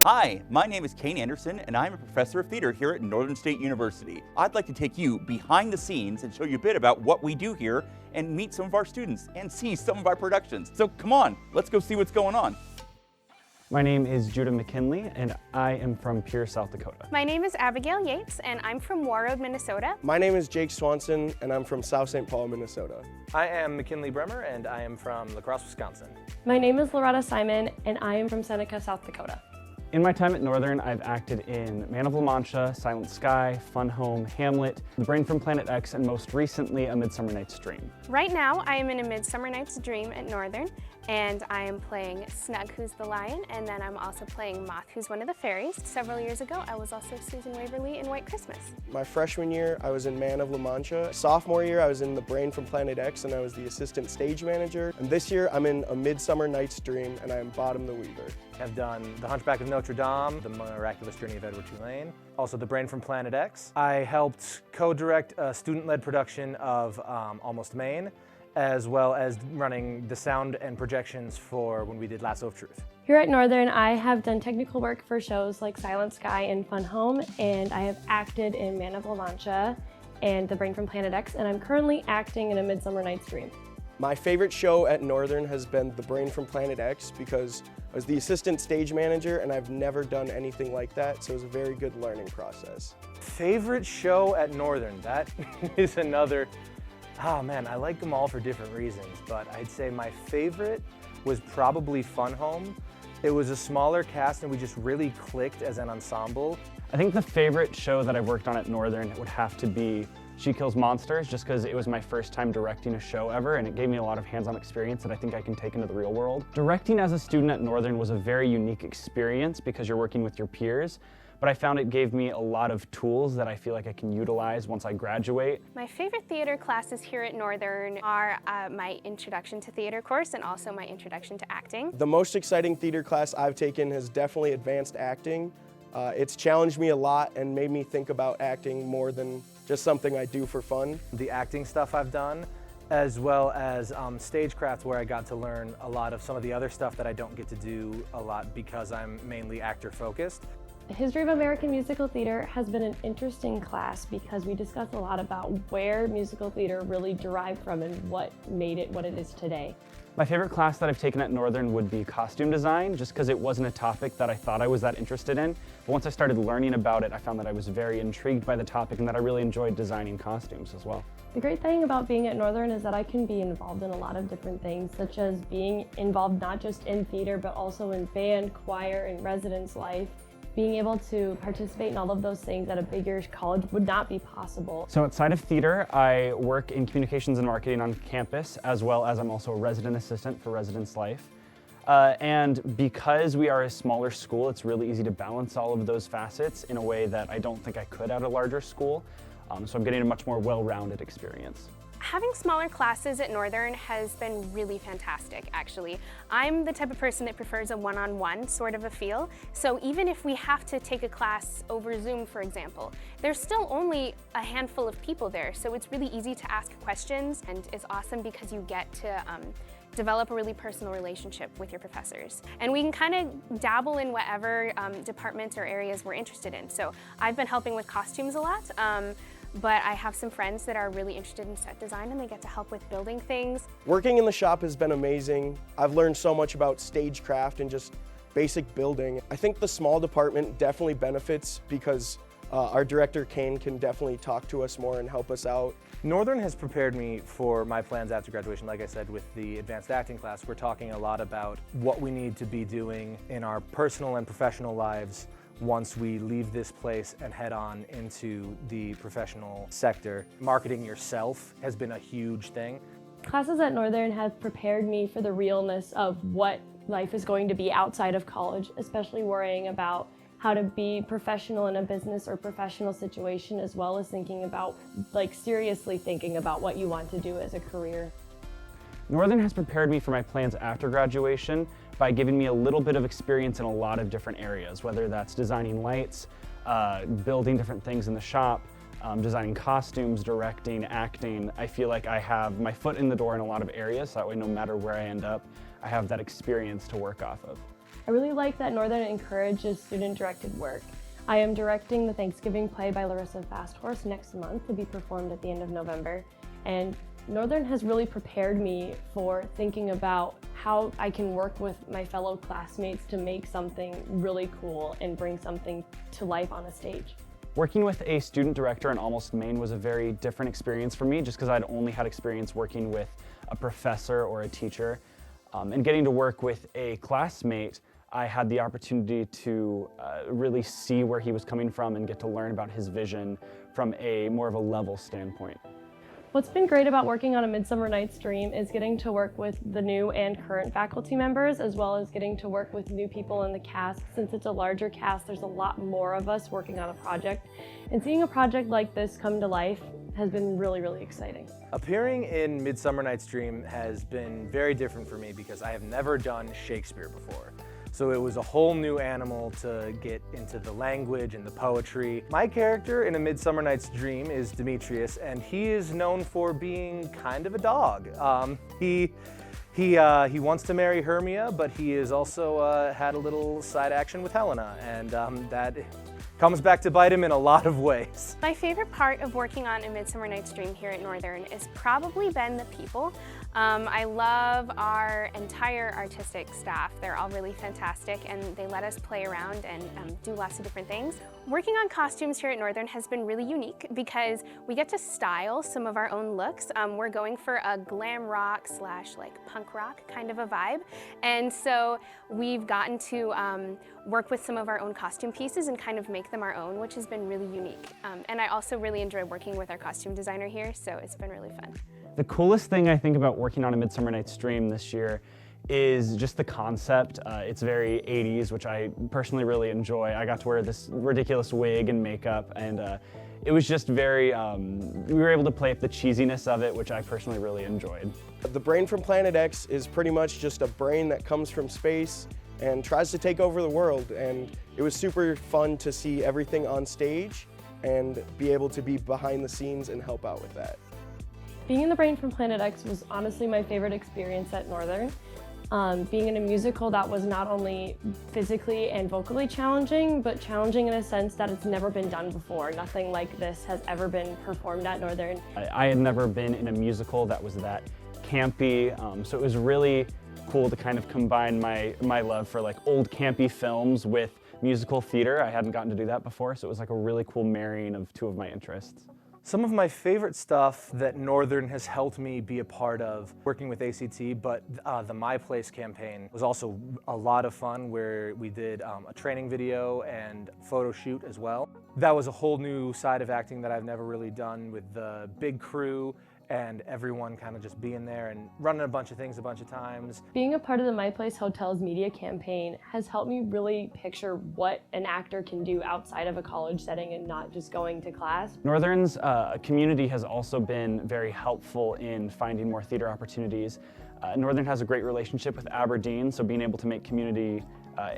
Hi, my name is Kane Anderson, and I'm a professor of theater here at Northern State University. I'd like to take you behind the scenes and show you a bit about what we do here and meet some of our students and see some of our productions. So come on, let's go see what's going on. My name is Judah McKinley, and I am from Pierce, South Dakota. My name is Abigail Yates, and I'm from Warroad, Minnesota. My name is Jake Swanson, and I'm from South St. Paul, Minnesota. I am McKinley Bremer, and I am from La Crosse, Wisconsin. My name is Loretta Simon, and I am from Seneca, South Dakota. In my time at Northern, I've acted in Man of La Mancha, Silent Sky, Fun Home, Hamlet, The Brain from Planet X, and most recently, A Midsummer Night's Dream. Right now, I am in A Midsummer Night's Dream at Northern, and I am playing Snug, who's the lion, and then I'm also playing Moth, who's one of the fairies. Several years ago, I was also Susan Waverly in White Christmas. My freshman year, I was in Man of La Mancha. Sophomore year, I was in The Brain from Planet X, and I was the assistant stage manager. And this year, I'm in A Midsummer Night's Dream, and I am Bottom the Weaver. I've done The Hunchback of Notre Dame, The Miraculous Journey of Edward Tulane, also The Brain from Planet X. I helped co-direct a student-led production of Almost Maine, as well as running the sound and projections for when we did Lasso of Truth. Here at Northern, I have done technical work for shows like Silent Sky and Fun Home, and I have acted in Man of La Mancha and The Brain from Planet X, and I'm currently acting in A Midsummer Night's Dream. My favorite show at Northern has been The Brain from Planet X because I was the assistant stage manager and I've never done anything like that, so it was a very good learning process. Favorite show at Northern, that is another, oh man, I like them all for different reasons, but I'd say my favorite was probably Fun Home. It was a smaller cast and we just really clicked as an ensemble. I think the favorite show that I've worked on at Northern would have to be She Kills Monsters, just because it was my first time directing a show ever, and it gave me a lot of hands-on experience that I think I can take into the real world. Directing as a student at Northern was a very unique experience because you're working with your peers, but I found it gave me a lot of tools that I feel like I can utilize once I graduate. My favorite theater classes here at Northern are my Introduction to Theater course and also my Introduction to Acting. The most exciting theater class I've taken has definitely advanced acting. It's challenged me a lot and made me think about acting more than just something I do for fun. The acting stuff I've done, as well as stagecraft, where I got to learn a lot of some of the other stuff that I don't get to do a lot because I'm mainly actor focused. History of American Musical Theater has been an interesting class because we discussed a lot about where musical theater really derived from and what made it what it is today. My favorite class that I've taken at Northern would be costume design, just because it wasn't a topic that I thought I was that interested in. But once I started learning about it, I found that I was very intrigued by the topic and that I really enjoyed designing costumes as well. The great thing about being at Northern is that I can be involved in a lot of different things, such as being involved not just in theater, but also in band, choir, and residence life. Being able to participate in all of those things at a bigger college would not be possible. So outside of theater, I work in communications and marketing on campus, as well as I'm also a resident assistant for Residence Life. And because we are a smaller school, it's really easy to balance all of those facets in a way that I don't think I could at a larger school. So I'm getting a much more well-rounded experience. Having smaller classes at Northern has been really fantastic, actually. I'm the type of person that prefers a one-on-one sort of a feel, so even if we have to take a class over Zoom, for example, there's still only a handful of people there, so it's really easy to ask questions, and it's awesome because you get to develop a really personal relationship with your professors. And we can kind of dabble in whatever departments or areas we're interested in. So I've been helping with costumes a lot. But I have some friends that are really interested in set design and they get to help with building things. Working in the shop has been amazing. I've learned so much about stagecraft and just basic building. I think the small department definitely benefits because our director, Kane, can definitely talk to us more and help us out. Northern has prepared me for my plans after graduation. Like I said, with the advanced acting class, we're talking a lot about what we need to be doing in our personal and professional lives once we leave this place and head on into the professional sector. Marketing yourself has been a huge thing. Classes at Northern have prepared me for the realness of what life is going to be outside of college, especially worrying about how to be professional in a business or professional situation, as well as thinking about, seriously thinking about what you want to do as a career. Northern has prepared me for my plans after graduation by giving me a little bit of experience in a lot of different areas, whether that's designing lights, building different things in the shop, designing costumes, directing, acting. I feel like I have my foot in the door in a lot of areas, so that way no matter where I end up, I have that experience to work off of. I really like that Northern encourages student-directed work. I am directing the Thanksgiving play by Larissa Fasthorse next month to be performed at the end of November. And Northern has really prepared me for thinking about how I can work with my fellow classmates to make something really cool and bring something to life on a stage. Working with a student director in Almost Maine was a very different experience for me just because I'd only had experience working with a professor or a teacher. And getting to work with a classmate, I had the opportunity to really see where he was coming from and get to learn about his vision from a more of a level standpoint. What's been great about working on A Midsummer Night's Dream is getting to work with the new and current faculty members, as well as getting to work with new people in the cast. Since it's a larger cast, there's a lot more of us working on a project. And seeing a project like this come to life has been really, really exciting. Appearing in Midsummer Night's Dream has been very different for me because I have never done Shakespeare before. So it was a whole new animal to get into the language and the poetry. My character in A Midsummer Night's Dream is Demetrius, and he is known for being kind of a dog. He wants to marry Hermia, but he has also had a little side action with Helena, and that comes back to bite him in a lot of ways. My favorite part of working on A Midsummer Night's Dream here at Northern has probably been the people. I love our entire artistic staff. They're all really fantastic and they let us play around and do lots of different things. Working on costumes here at Northern has been really unique because we get to style some of our own looks. We're going for a glam rock / like punk rock kind of a vibe. And so we've gotten to work with some of our own costume pieces and kind of make them our own, which has been really unique. And I also really enjoy working with our costume designer here, so it's been really fun. The coolest thing I think about working on A Midsummer Night's Dream this year is just the concept. It's very 80s, which I personally really enjoy. I got to wear this ridiculous wig and makeup, and it was just very, we were able to play up the cheesiness of it, which I personally really enjoyed. The brain from Planet X is pretty much just a brain that comes from space and tries to take over the world, and it was super fun to see everything on stage and be able to be behind the scenes and help out with that. Being in the brain from Planet X was honestly my favorite experience at Northern. Being in a musical that was not only physically and vocally challenging, but challenging in a sense that it's never been done before. Nothing like this has ever been performed at Northern. I had never been in a musical that was that campy, so it was really cool to kind of combine my love for like old campy films with musical theater. I hadn't gotten to do that before, so it was like a really cool marrying of two of my interests. Some of my favorite stuff that Northern has helped me be a part of, working with ACT, but the My Place campaign was also a lot of fun, where we did a training video and photo shoot as well. That was a whole new side of acting that I've never really done, with the big crew and everyone kind of just being there and running a bunch of things a bunch of times. Being a part of the My Place Hotels media campaign has helped me really picture what an actor can do outside of a college setting and not just going to class. Northern's community has also been very helpful in finding more theater opportunities. Northern has a great relationship with Aberdeen, so being able to make community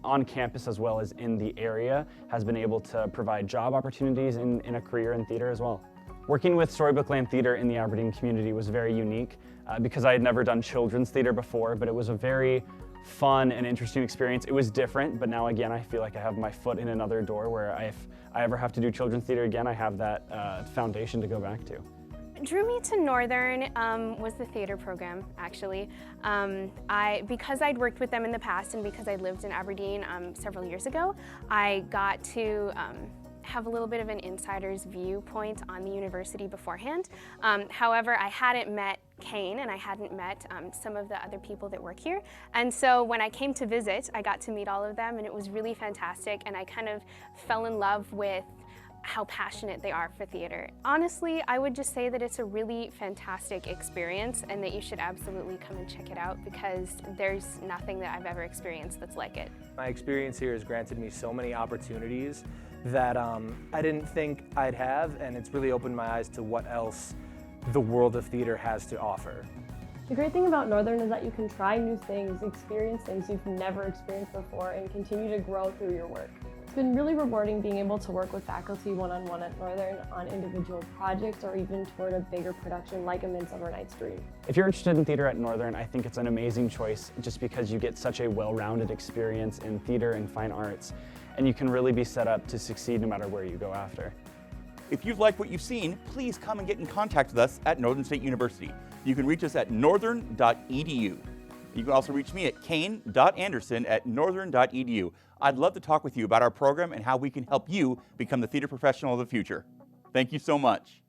on campus as well as in the area has been able to provide job opportunities in a career in theater as well. Working with Storybook Land Theater in the Aberdeen community was very unique because I had never done children's theater before, but it was a very fun and interesting experience. It was different, but now again I feel like I have my foot in another door where if I ever have to do children's theater again, I have that foundation to go back to. What drew me to Northern was the theater program, actually. Because I'd worked with them in the past and because I lived in Aberdeen several years ago, I got to have a little bit of an insider's viewpoint on the university beforehand. However, I hadn't met Kane and I hadn't met some of the other people that work here. And so when I came to visit, I got to meet all of them and it was really fantastic, and I kind of fell in love with how passionate they are for theater. Honestly, I would just say that it's a really fantastic experience and that you should absolutely come and check it out because there's nothing that I've ever experienced that's like it. My experience here has granted me so many opportunities that I didn't think I'd have, and it's really opened my eyes to what else the world of theater has to offer. The great thing about Northern is that you can try new things, experience things you've never experienced before, and continue to grow through your work. been really rewarding being able to work with faculty one-on-one at Northern on individual projects or even toward a bigger production like a Midsummer Night's Dream. If you're interested in theater at Northern, I think it's an amazing choice just because you get such a well-rounded experience in theater and fine arts, and you can really be set up to succeed no matter where you go after. If you've liked what you've seen, please come and get in contact with us at Northern State University. You can reach us at northern.edu. You can also reach me at kane.anderson@northern.edu. I'd love to talk with you about our program and how we can help you become the theater professional of the future. Thank you so much.